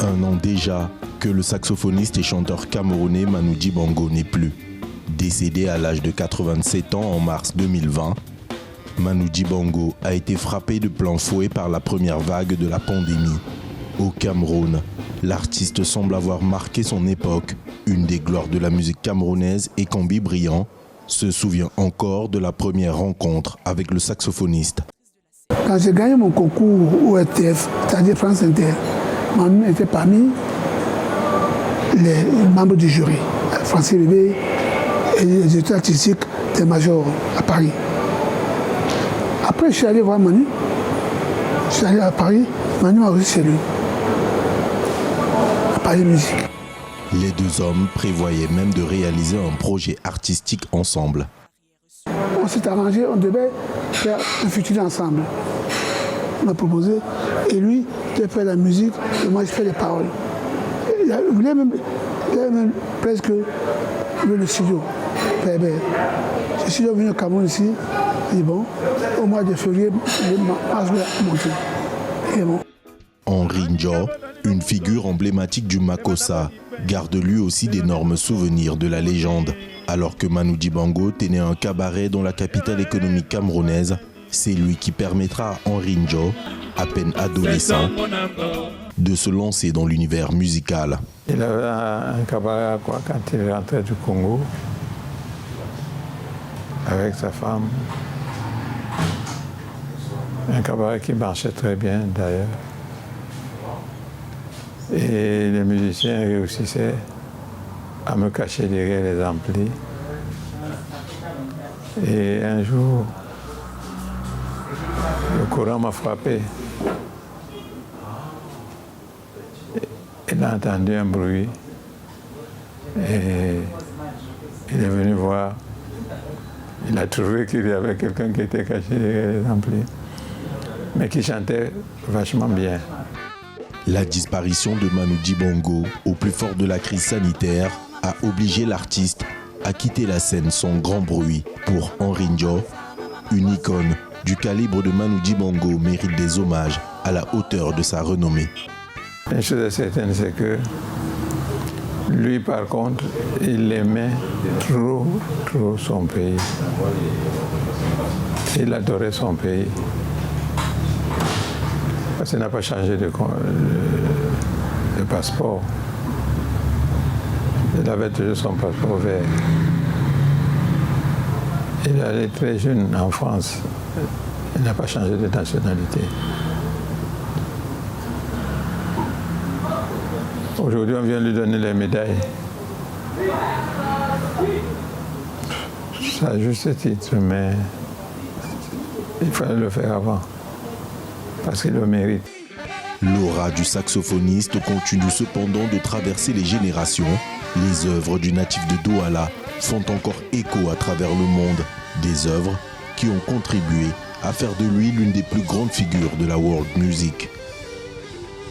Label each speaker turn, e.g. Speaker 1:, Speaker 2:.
Speaker 1: Un an déjà que le saxophoniste et chanteur camerounais Manu Dibango n'est plus. Décédé à l'âge de 87 ans en mars 2020, Manu Dibango a été frappé de plein fouet par la première vague de la pandémie. Au Cameroun, l'artiste semble avoir marqué son époque. Une des gloires de la musique camerounaise, Ekambi Briand, se souvient encore de la première rencontre avec le saxophoniste.
Speaker 2: Quand j'ai gagné mon concours au RTF, c'est-à-dire France Inter, Manu était parmi les membres du jury, Francis Bébé et les études artistiques des majors à Paris. Après, je suis allé voir Manu. Je suis allé à Paris. Manu m'a reçu chez lui. À Paris Musique.
Speaker 1: Les deux hommes prévoyaient même de réaliser un projet artistique ensemble.
Speaker 2: On s'est arrangé, on devait faire un futur ensemble. On m'a proposé. Et lui, il devait faire la musique et moi, je fais les paroles. Il voulait même presque le studio. Je suis venu au Cameroun ici. Et bon, au mois de février, mars va monter. Et bon.
Speaker 1: Henri Ndjo, une figure emblématique du Makossa, garde lui aussi d'énormes souvenirs de la légende. Alors que Manu Dibango tenait un cabaret dans la capitale économique camerounaise, c'est lui qui permettra à Henri Ndjo, à peine adolescent, de se lancer dans l'univers musical.
Speaker 3: Il avait un cabaret quand il rentrait du Congo, avec sa femme. Un cabaret qui marchait très bien d'ailleurs. Et les musiciens réussissaient à me cacher derrière les amplis. Et un jour, le courant m'a frappé. Il a entendu un bruit et il est venu voir. Il a trouvé qu'il y avait quelqu'un qui était caché derrière les amplis, mais qui chantait vachement bien.
Speaker 1: La disparition de Manu Dibango, au plus fort de la crise sanitaire, a obligé l'artiste à quitter la scène sans grand bruit. Pour Henri Ndjo, une icône du calibre de Manu Dibango mérite des hommages à la hauteur de sa renommée.
Speaker 3: Une chose est certaine, c'est que lui, par contre, il aimait trop son pays. Il adorait son pays. Parce qu'il n'a pas changé de passeport. Il avait toujours son passeport vert. Il allait très jeune en France. Il n'a pas changé de nationalité. Aujourd'hui, on vient lui donner les médailles. Ça a juste titre, mais il fallait le faire avant, parce qu'il le mérite.
Speaker 1: L'aura du saxophoniste continue cependant de traverser les générations. Les œuvres du natif de Douala font encore écho à travers le monde. Des œuvres qui ont contribué à faire de lui l'une des plus grandes figures de la world music.